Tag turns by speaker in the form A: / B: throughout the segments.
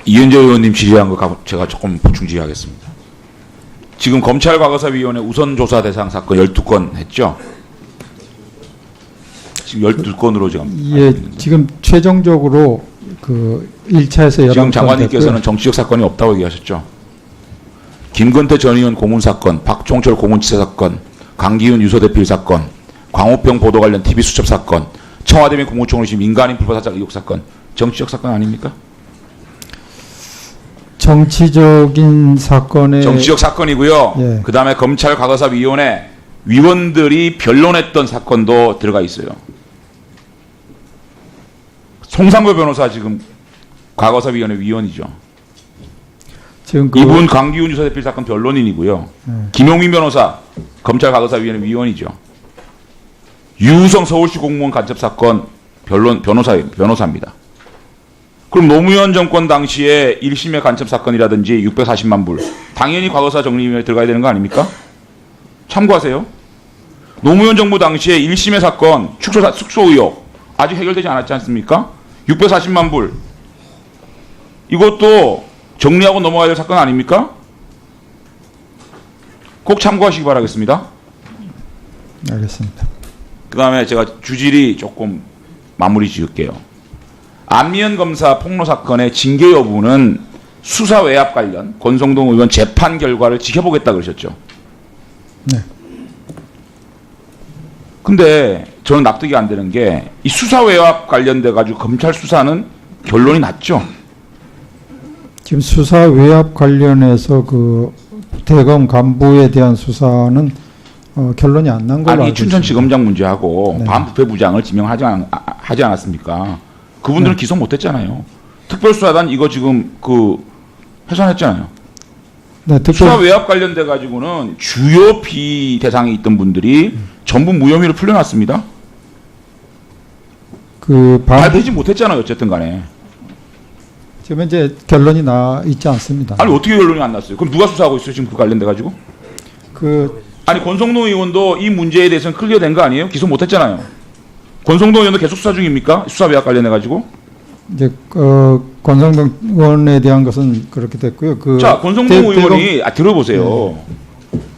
A: 이현재 의원님 질의한 거 제가 조금 보충 질의하겠습니다. 지금 검찰과거사위원회 우선조사 대상 사건 12건 했죠? 지금 12건으로 지금.
B: 예, 지금 최종적으로 그 1차에서 11건
A: 지금 장관님께서는 정치적 사건이 없다고 얘기하셨죠? 김건태 전 의원 고문 사건, 박종철 고문치사 사건, 강기훈 유서대필 사건, 광우병 보도 관련 TV 수첩 사건, 청와대 및 국무총리 시 민간인 불법 사찰 의혹 사건, 정치적 사건 아닙니까?
B: 정치적인 사건에
A: 정치적 사건이고요.
B: 예.
A: 그다음에 검찰과거사위원회 위원들이 변론했던 사건도 들어가 있어요. 송상거 변호사 지금 과거사위원회 위원이죠.
B: 지금
A: 이분 강기훈 유서대필 사건 변론인이고요. 김용민 변호사 검찰과거사위원회 위원이죠. 유우성 서울시 공무원 간첩 사건 변호사입니다. 그럼 노무현 정권 당시에 1심의 간첩 사건이라든지 640만 불 당연히 과거사 정리위원회에 들어가야 되는 거 아닙니까? 참고하세요. 노무현 정부 당시에 1심의 사건 숙소 의혹 아직 해결되지 않았지 않습니까? 640만 불 이것도 정리하고 넘어가야 될 사건 아닙니까? 꼭 참고하시기 바라겠습니다.
B: 알겠습니다.
A: 그 다음에 제가 주질이 조금 마무리 지을게요. 안미연 검사 폭로 사건의 징계 여부는 수사 외압 관련 권성동 의원 재판 결과를 지켜보겠다 그러셨죠.
B: 네.
A: 근데 저는 납득이 안 되는 게 이 수사 외압 관련돼 가지고 검찰 수사는 결론이 났죠.
B: 지금 수사 외압 관련해서 그 대검 간부에 대한 수사는 결론이 안 난 걸로
A: 아니
B: 알고
A: 춘천지검장 문제하고
B: 네.
A: 반부패부장을 지명하지 않았습니까? 그분들은
B: 네.
A: 기소 못했잖아요. 특별수사단 이거 지금 해산했잖아요.
B: 네,
A: 수사 외압 관련돼 가지고는 주요 비 대상에 있던 분들이 전부 무혐의로 풀려났습니다. 밝히지 못했잖아요. 어쨌든 간에.
B: 지금 이제 결론이 나 있지 않습니다.
A: 아니 어떻게 결론이 안 났어요? 그럼 누가 수사하고 있어요? 지금 그 관련돼 가지고? 아니 권성동 의원도 이 문제에 대해서는 클리어된 거 아니에요? 기소 못했잖아요. 권성동 의원도 계속 수사 중입니까? 수사 외압 관련해 가지고?
B: 이제 권성동 의원에 대한 것은 그렇게 됐고요.
A: 자, 권성동 의원이 들어보세요.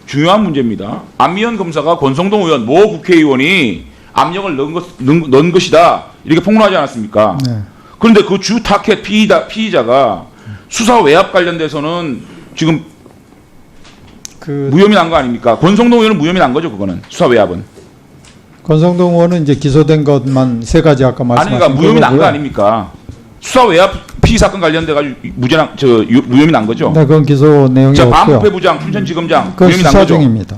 A: 중요한 문제입니다. 안미연 검사가 권성동 의원 모 국회의원이 압력을 넣은 것이다 이렇게 폭로하지 않았습니까?
B: 네.
A: 그런데 그 주 타켓 피의자가 수사 외압 관련돼서는 지금 무혐의 난 거 아닙니까? 권성동 의원은 무혐의 난 거죠, 그거는 수사 외압은.
B: 권성동 의원은 이제 기소된 것만 세 가지 아까 말씀하신
A: 그러니까 무혐의 난 거 아닙니까? 수사 외압 피의 사건 관련돼 가지고 무혐의 난 거죠.
B: 네, 그건 기소 내용이
A: 자,
B: 없고요.
A: 반부패부장, 춘천지검장
B: 그건
A: 무혐의 난
B: 수사
A: 거죠.
B: 중입니다.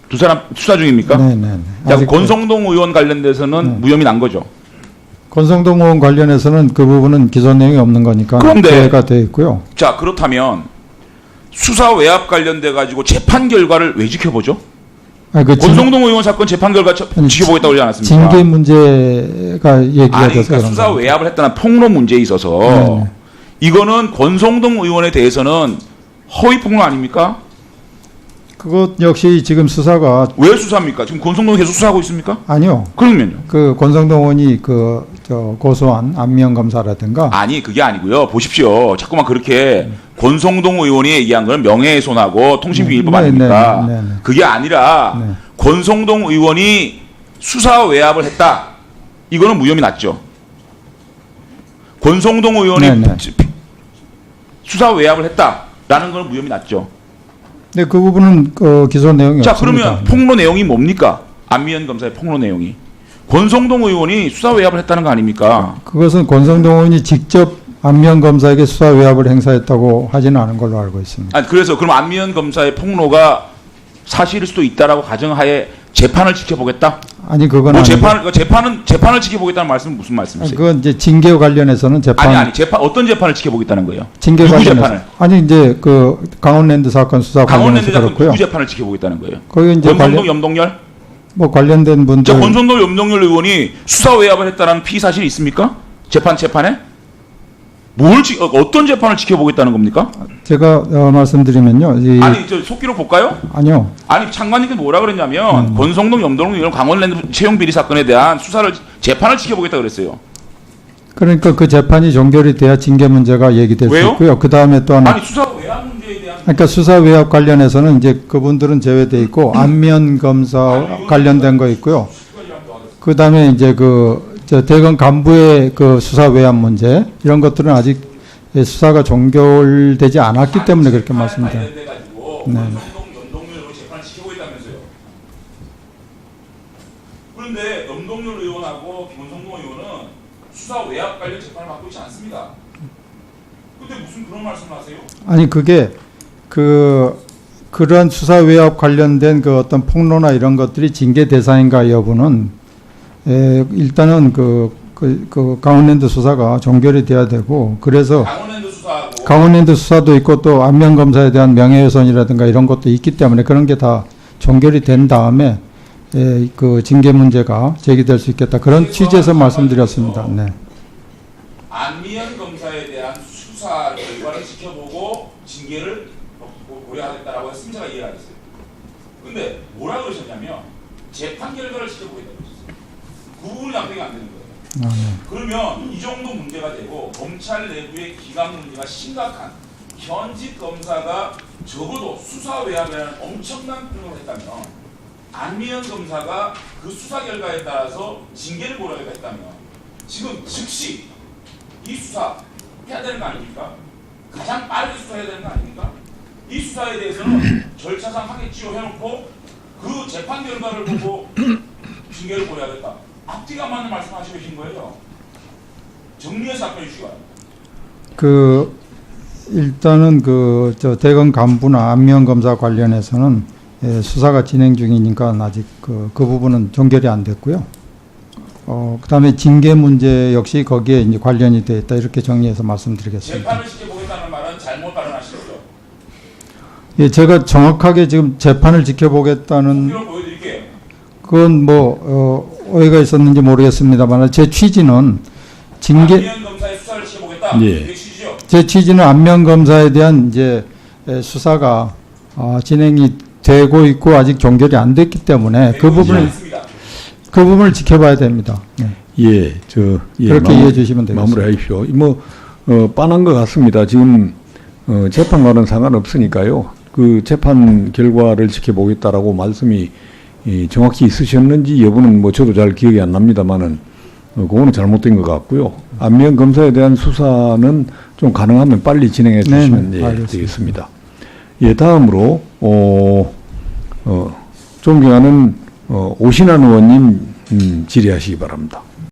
A: 두 사람 수사 중입니까?
B: 네, 네.
A: 자, 권성동 의원 관련돼서는 무혐의 난 거죠.
B: 권성동 의원 관련해서는 그 부분은 기소 내용이 없는 거니까 기회가 되어 있고요.
A: 자, 그렇다면 수사 외압 관련돼 가지고 재판 결과를 왜 지켜보죠? 권성동 의원 사건 재판 결과 지켜보겠다고 그러지 않았습니까?
B: 징계 문제가 얘기가 돼서
A: 그러니까 수사 외압을 했다는 폭로 문제에 있어서
B: 네.
A: 이거는 권성동 의원에 대해서는 허위 폭로 아닙니까?
B: 그것 역시 지금 수사가
A: 왜 수사합니까? 지금 권성동이 계속 수사하고 있습니까?
B: 아니요.
A: 그러면요.
B: 그 권성동 의원이 고소한 안미연 검사라든가
A: 아니 그게 아니고요. 보십시오. 자꾸만 그렇게 권성동 의원이 얘기한 건 명예훼손하고 통신비밀법 아닙니까?
B: 네.
A: 그게 아니라
B: 네.
A: 권성동 의원이 수사 외압을 했다. 이거는 무혐의 났죠. 권성동 의원이 수사 외압을 했다라는 건 무혐의 났죠.
B: 네, 그 부분은 기소 내용이
A: 자,
B: 없습니다.
A: 그러면 폭로 내용이 뭡니까? 안미연 검사의 폭로 내용이. 권성동 의원이 수사 외압을 했다는 거 아닙니까?
B: 그것은 권성동 의원이 직접 안미연 검사에게 수사 외압을 행사했다고 하지는 않은 걸로 알고 있습니다.
A: 아니, 그래서 그럼 안미연 검사의 폭로가 사실일 수도 있다라고 가정하에 재판을 지켜보겠다?
B: 아니 그건
A: 뭐 재판을 지켜보겠다는 말씀은 무슨 말씀이세요?
B: 그건 이제 징계 관련해서는 재판
A: 어떤 재판을 지켜보겠다는 거예요?
B: 징계
A: 누구
B: 관련해서
A: 재판을?
B: 아니 이제 그 강원랜드 사건 수사
A: 강원랜드
B: 관련해서
A: 사건
B: 그렇고요.
A: 누구 재판을 지켜보겠다는 거예요?
B: 거기 이제
A: 권성동, 염동열?
B: 뭐 관련된 분들.
A: 자, 권성동, 염동열 의원이 수사 외압을 했다는 피의 사실이 있습니까? 재판에? 어떤 재판을 지켜보겠다는 겁니까?
B: 제가 말씀드리면요.
A: 아니, 저 속기록 볼까요?
B: 아니요.
A: 아니, 장관님께서 뭐라 그랬냐면 권성동, 염동열 이런 강원랜드 채용 비리 사건에 대한 재판을 지켜보겠다 그랬어요.
B: 그러니까 그 재판이 종결이 돼야 징계 문제가 얘기될 수
A: 왜요?
B: 있고요. 그 다음에 또 하나
A: 아니 수사 외압 문제에 대한
B: 그러니까 수사 외압 관련해서는 이제 그분들은 제외돼 있고 안면 검사 관련된 거 있고요. 그 다음에 이제 저 대검 간부의 그 수사 외압 문제 이런 것들은 아직 수사가 종결되지 않았기 때문에 그렇게 말씀드려요. 네.
A: 연동률로 재판을 지키고 있다면서요. 그런데 염동열 의원하고 김원성동 의원은 수사 외압 관련 재판을 받고 있지 않습니다. 근데 무슨 그런 말씀을 하세요?
B: 아니 그게 그런 수사 외압 관련된 그 어떤 폭로나 이런 것들이 징계 대상인가 여부는 일단은 그 강원랜드 수사가 종결이 돼야 되고 그래서 강원랜드 수사도 있고 또 안면 검사에 대한 명예훼손이라든가 이런 것도 있기 때문에 그런 게 다 종결이 된 다음에 그 징계 문제가 제기될 수 있겠다 그런 취지에서 말씀드렸습니다. 네.
A: 안미연 검사에 대한 수사 결과를 지켜보고 징계를 고려하겠다라고 했으면 제가 이해가 됐어요. 근데 뭐라 그러셨냐면 재판 결과를 지켜보겠다고 하셨어요. 그 부분이 납득이 안 되는 거예요. 그러면 이 정도 문제가 되고 검찰 내부의 기강 문제가 심각한 현직 검사가 적어도 수사 외압이라는 엄청난 폭로를 했다면 안미연 검사가 그 수사 결과에 따라서 징계를 고려하겠다 했다면 지금 즉시 이 수사 해야 되는 거 아닙니까? 가장 빠르게 수사해야 되는 거 아닙니까? 이 수사에 대해서는 절차상 하겠지요 해놓고 그 재판 결과를 보고 징계를 고려하겠다. 앞뒤가 맞는 말씀하시고 계신 거예요. 정리해서 답변해 주시기 바랍니다.
B: 일단은 저 대검 간부나 안면 검사 관련해서는 수사가 진행 중이니까 아직 그 부분은 종결이 안 됐고요. 그다음에 징계 문제 역시 거기에 이제 관련이 돼 있다 이렇게 정리해서 말씀드리겠습니다.
A: 재판을 지켜보겠다는 말은 잘못 발언하시죠?
B: 예, 제가 정확하게 지금 재판을 지켜보겠다는
A: 보여드릴게요.
B: 그건 오해가 있었는지 모르겠습니다만 제 취지는
A: 안미연 검사의 수사를 지켜보겠다.
C: 예.
B: 제 취지는 안면 검사에 대한 이제 수사가 진행이 되고 있고 아직 종결이 안 됐기 때문에 그 부분을 지켜봐야 됩니다. 네. 그렇게 이해해 주시면 되겠습니다.
C: 마무리하십시오. 빤한 것 같습니다. 지금 재판과는 상관없으니까요. 그 재판 결과를 지켜보겠다라고 말씀이 정확히 있으셨는지 여부는 저도 잘 기억이 안 납니다만은 그거는 잘못된 것 같고요. 안면 검사에 대한 수사는 좀 가능하면 빨리 진행해 주시면 되겠습니다. 예, 다음으로 존경하는 오신환 의원님 질의하시기 바랍니다.